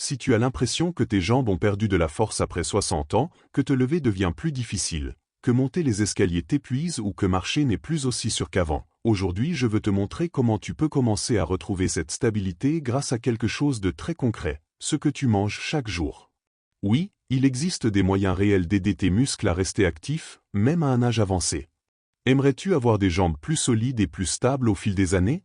Si tu as l'impression que tes jambes ont perdu de la force après 60 ans, que te lever devient plus difficile, que monter les escaliers t'épuise ou que marcher n'est plus aussi sûr qu'avant, aujourd'hui je veux te montrer comment tu peux commencer à retrouver cette stabilité grâce à quelque chose de très concret, ce que tu manges chaque jour. Oui, il existe des moyens réels d'aider tes muscles à rester actifs, même à un âge avancé. Aimerais-tu avoir des jambes plus solides et plus stables au fil des années?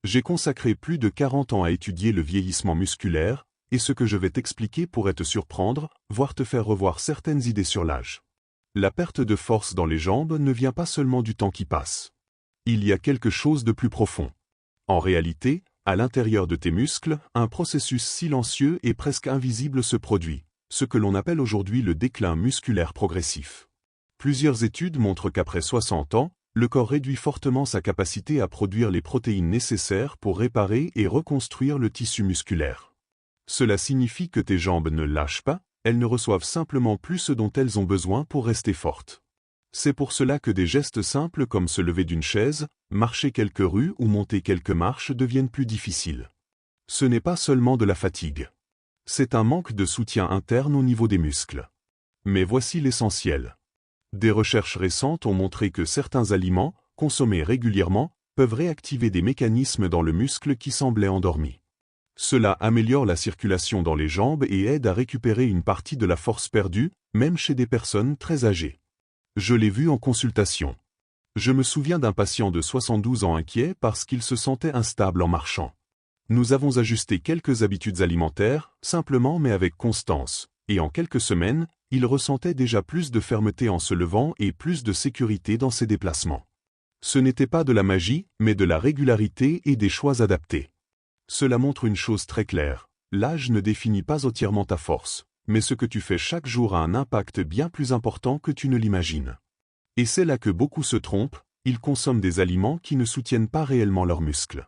J'ai consacré plus de 40 ans à étudier le vieillissement musculaire, et ce que je vais t'expliquer pourrait te surprendre, voire te faire revoir certaines idées sur l'âge. La perte de force dans les jambes ne vient pas seulement du temps qui passe. Il y a quelque chose de plus profond. En réalité, à l'intérieur de tes muscles, un processus silencieux et presque invisible se produit, ce que l'on appelle aujourd'hui le déclin musculaire progressif. Plusieurs études montrent qu'après 60 ans, le corps réduit fortement sa capacité à produire les protéines nécessaires pour réparer et reconstruire le tissu musculaire. Cela signifie que tes jambes ne lâchent pas, elles ne reçoivent simplement plus ce dont elles ont besoin pour rester fortes. C'est pour cela que des gestes simples comme se lever d'une chaise, marcher quelques rues ou monter quelques marches deviennent plus difficiles. Ce n'est pas seulement de la fatigue. C'est un manque de soutien interne au niveau des muscles. Mais voici l'essentiel. Des recherches récentes ont montré que certains aliments, consommés régulièrement, peuvent réactiver des mécanismes dans le muscle qui semblaient endormis. Cela améliore la circulation dans les jambes et aide à récupérer une partie de la force perdue, même chez des personnes très âgées. Je l'ai vu en consultation. Je me souviens d'un patient de 72 ans inquiet parce qu'il se sentait instable en marchant. Nous avons ajusté quelques habitudes alimentaires, simplement mais avec constance, et en quelques semaines, il ressentait déjà plus de fermeté en se levant et plus de sécurité dans ses déplacements. Ce n'était pas de la magie, mais de la régularité et des choix adaptés. Cela montre une chose très claire, l'âge ne définit pas entièrement ta force, mais ce que tu fais chaque jour a un impact bien plus important que tu ne l'imagines. Et c'est là que beaucoup se trompent, ils consomment des aliments qui ne soutiennent pas réellement leurs muscles.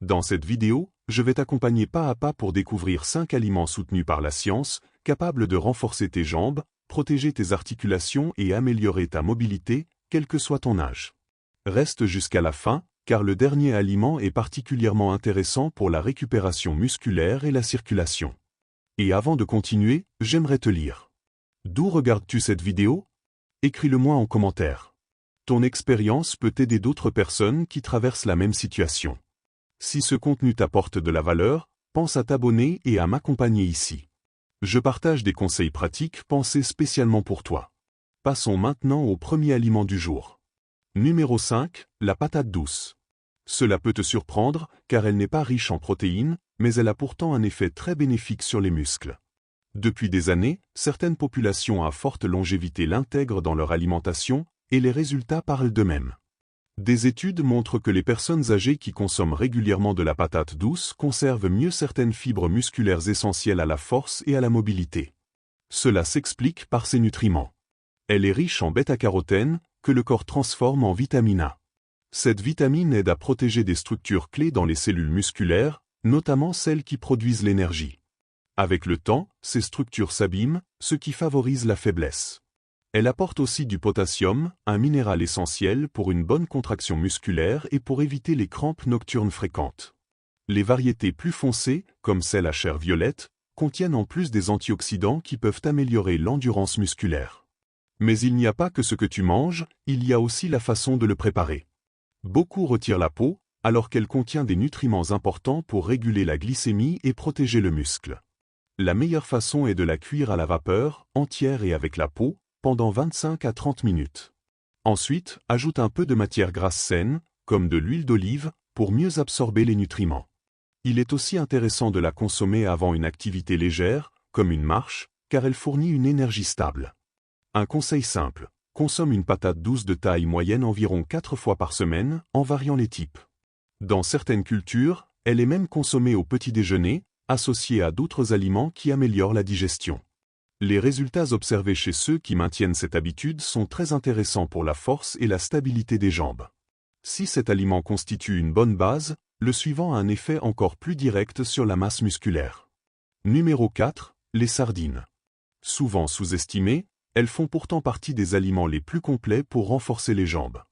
Dans cette vidéo, je vais t'accompagner pas à pas pour découvrir 5 aliments soutenus par la science, capables de renforcer tes jambes, protéger tes articulations et améliorer ta mobilité, quel que soit ton âge. Reste jusqu'à la fin, car le dernier aliment est particulièrement intéressant pour la récupération musculaire et la circulation. Et avant de continuer, j'aimerais te lire. D'où regardes-tu cette vidéo? Écris-le-moi en commentaire. Ton expérience peut aider d'autres personnes qui traversent la même situation. Si ce contenu t'apporte de la valeur, pense à t'abonner et à m'accompagner ici. Je partage des conseils pratiques pensés spécialement pour toi. Passons maintenant au premier aliment du jour. Numéro 5, la patate douce. Cela peut te surprendre, car elle n'est pas riche en protéines, mais elle a pourtant un effet très bénéfique sur les muscles. Depuis des années, certaines populations à forte longévité l'intègrent dans leur alimentation, et les résultats parlent d'eux-mêmes. Des études montrent que les personnes âgées qui consomment régulièrement de la patate douce conservent mieux certaines fibres musculaires essentielles à la force et à la mobilité. Cela s'explique par ses nutriments. Elle est riche en bêta-carotène, que le corps transforme en vitamine A. Cette vitamine aide à protéger des structures clés dans les cellules musculaires, notamment celles qui produisent l'énergie. Avec le temps, ces structures s'abîment, ce qui favorise la faiblesse. Elle apporte aussi du potassium, un minéral essentiel pour une bonne contraction musculaire et pour éviter les crampes nocturnes fréquentes. Les variétés plus foncées, comme celle à chair violette, contiennent en plus des antioxydants qui peuvent améliorer l'endurance musculaire. Mais il n'y a pas que ce que tu manges, il y a aussi la façon de le préparer. Beaucoup retirent la peau, alors qu'elle contient des nutriments importants pour réguler la glycémie et protéger le muscle. La meilleure façon est de la cuire à la vapeur, entière et avec la peau, pendant 25 à 30 minutes. Ensuite, ajoute un peu de matière grasse saine, comme de l'huile d'olive, pour mieux absorber les nutriments. Il est aussi intéressant de la consommer avant une activité légère, comme une marche, car elle fournit une énergie stable. Un conseil simple, consomme une patate douce de taille moyenne environ 4 fois par semaine, en variant les types. Dans certaines cultures, elle est même consommée au petit déjeuner, associée à d'autres aliments qui améliorent la digestion. Les résultats observés chez ceux qui maintiennent cette habitude sont très intéressants pour la force et la stabilité des jambes. Si cet aliment constitue une bonne base, le suivant a un effet encore plus direct sur la masse musculaire. Numéro 4, les sardines. Souvent sous-estimées, elles font pourtant partie des aliments les plus complets pour renforcer les jambes.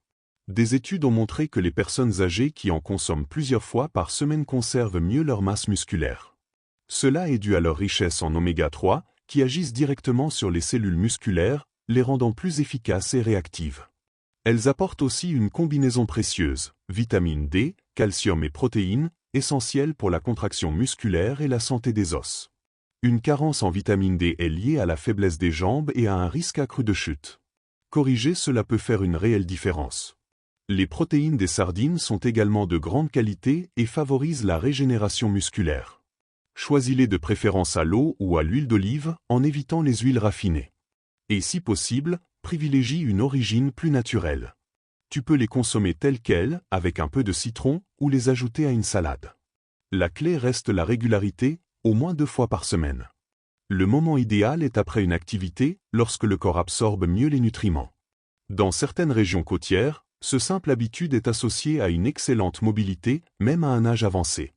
Des études ont montré que les personnes âgées qui en consomment plusieurs fois par semaine conservent mieux leur masse musculaire. Cela est dû à leur richesse en oméga 3, qui agissent directement sur les cellules musculaires, les rendant plus efficaces et réactives. Elles apportent aussi une combinaison précieuse, vitamine D, calcium et protéines, essentielles pour la contraction musculaire et la santé des os. Une carence en vitamine D est liée à la faiblesse des jambes et à un risque accru de chute. Corriger cela peut faire une réelle différence. Les protéines des sardines sont également de grande qualité et favorisent la régénération musculaire. Choisis-les de préférence à l'eau ou à l'huile d'olive en évitant les huiles raffinées. Et si possible, privilégie une origine plus naturelle. Tu peux les consommer telles quelles, avec un peu de citron, ou les ajouter à une salade. La clé reste la régularité, au moins 2 fois par semaine. Le moment idéal est après une activité, lorsque le corps absorbe mieux les nutriments. Dans certaines régions côtières, ce simple habitude est associé à une excellente mobilité, même à un âge avancé.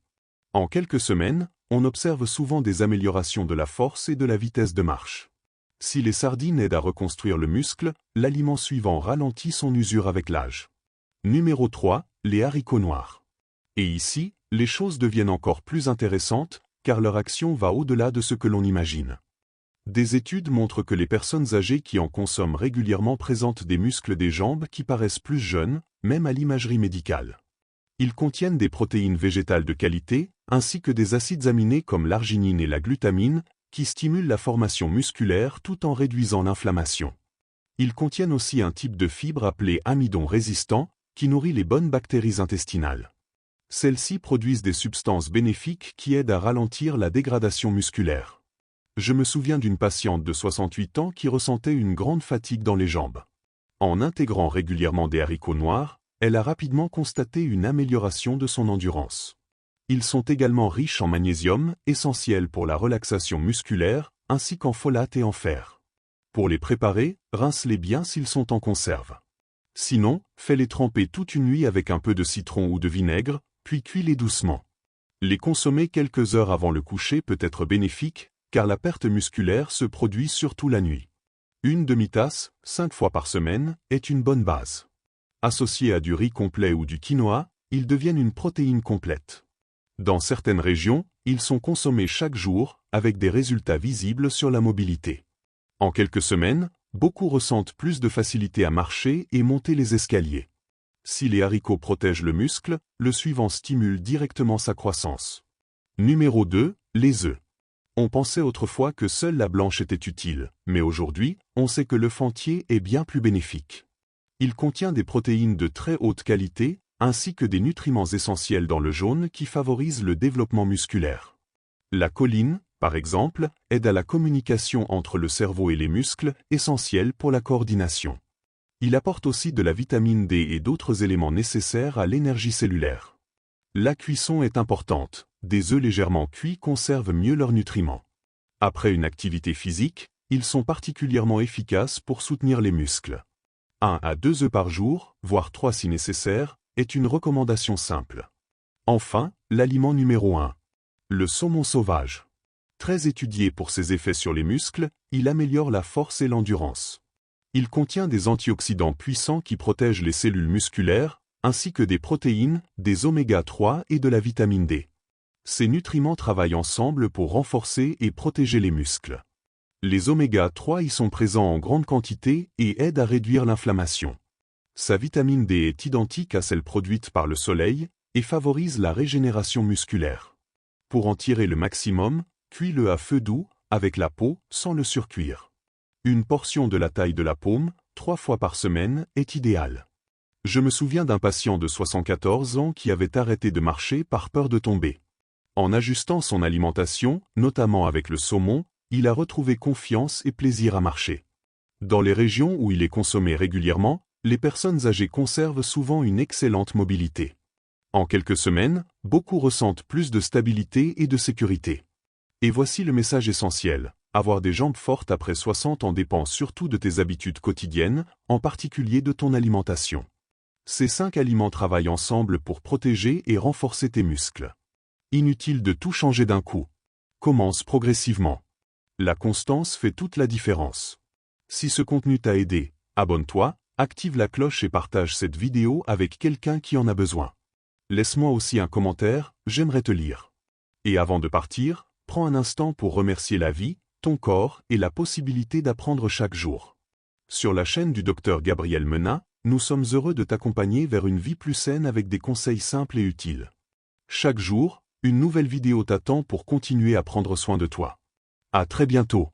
En quelques semaines, on observe souvent des améliorations de la force et de la vitesse de marche. Si les sardines aident à reconstruire le muscle, l'aliment suivant ralentit son usure avec l'âge. Numéro 3, les haricots noirs. Et ici, les choses deviennent encore plus intéressantes, car leur action va au-delà de ce que l'on imagine. Des études montrent que les personnes âgées qui en consomment régulièrement présentent des muscles des jambes qui paraissent plus jeunes, même à l'imagerie médicale. Ils contiennent des protéines végétales de qualité, ainsi que des acides aminés comme l'arginine et la glutamine, qui stimulent la formation musculaire tout en réduisant l'inflammation. Ils contiennent aussi un type de fibre appelé amidon résistant, qui nourrit les bonnes bactéries intestinales. Celles-ci produisent des substances bénéfiques qui aident à ralentir la dégradation musculaire. Je me souviens d'une patiente de 68 ans qui ressentait une grande fatigue dans les jambes. En intégrant régulièrement des haricots noirs, elle a rapidement constaté une amélioration de son endurance. Ils sont également riches en magnésium, essentiel pour la relaxation musculaire, ainsi qu'en folate et en fer. Pour les préparer, rince-les bien s'ils sont en conserve. Sinon, fais-les tremper toute une nuit avec un peu de citron ou de vinaigre, puis cuis-les doucement. Les consommer quelques heures avant le coucher peut être bénéfique, car la perte musculaire se produit surtout la nuit. Une demi-tasse, 5 fois par semaine, est une bonne base. Associés à du riz complet ou du quinoa, ils deviennent une protéine complète. Dans certaines régions, ils sont consommés chaque jour, avec des résultats visibles sur la mobilité. En quelques semaines, beaucoup ressentent plus de facilité à marcher et monter les escaliers. Si les haricots protègent le muscle, le suivant stimule directement sa croissance. Numéro 2, les œufs. On pensait autrefois que seule la blanche était utile, mais aujourd'hui, on sait que l'œuf entier est bien plus bénéfique. Il contient des protéines de très haute qualité, ainsi que des nutriments essentiels dans le jaune qui favorisent le développement musculaire. La choline, par exemple, aide à la communication entre le cerveau et les muscles, essentielle pour la coordination. Il apporte aussi de la vitamine D et d'autres éléments nécessaires à l'énergie cellulaire. La cuisson est importante, des œufs légèrement cuits conservent mieux leurs nutriments. Après une activité physique, ils sont particulièrement efficaces pour soutenir les muscles. 1 à 2 œufs par jour, voire 3 si nécessaire, est une recommandation simple. Enfin, l'aliment numéro 1. Le saumon sauvage. Très étudié pour ses effets sur les muscles, il améliore la force et l'endurance. Il contient des antioxydants puissants qui protègent les cellules musculaires, ainsi que des protéines, des oméga 3 et de la vitamine D. Ces nutriments travaillent ensemble pour renforcer et protéger les muscles. Les oméga 3 y sont présents en grande quantité et aident à réduire l'inflammation. Sa vitamine D est identique à celle produite par le soleil et favorise la régénération musculaire. Pour en tirer le maximum, cuis-le à feu doux, avec la peau, sans le surcuire. Une portion de la taille de la paume, 3 fois par semaine, est idéale. Je me souviens d'un patient de 74 ans qui avait arrêté de marcher par peur de tomber. En ajustant son alimentation, notamment avec le saumon, il a retrouvé confiance et plaisir à marcher. Dans les régions où il est consommé régulièrement, les personnes âgées conservent souvent une excellente mobilité. En quelques semaines, beaucoup ressentent plus de stabilité et de sécurité. Et voici le message essentiel. Avoir des jambes fortes après 60 ans dépend surtout de tes habitudes quotidiennes, en particulier de ton alimentation. Ces 5 aliments travaillent ensemble pour protéger et renforcer tes muscles. Inutile de tout changer d'un coup. Commence progressivement. La constance fait toute la différence. Si ce contenu t'a aidé, abonne-toi, active la cloche et partage cette vidéo avec quelqu'un qui en a besoin. Laisse-moi aussi un commentaire, j'aimerais te lire. Et avant de partir, prends un instant pour remercier la vie, ton corps et la possibilité d'apprendre chaque jour. Sur la chaîne du Dr Gabriel Menat, nous sommes heureux de t'accompagner vers une vie plus saine avec des conseils simples et utiles. Chaque jour, une nouvelle vidéo t'attend pour continuer à prendre soin de toi. À très bientôt.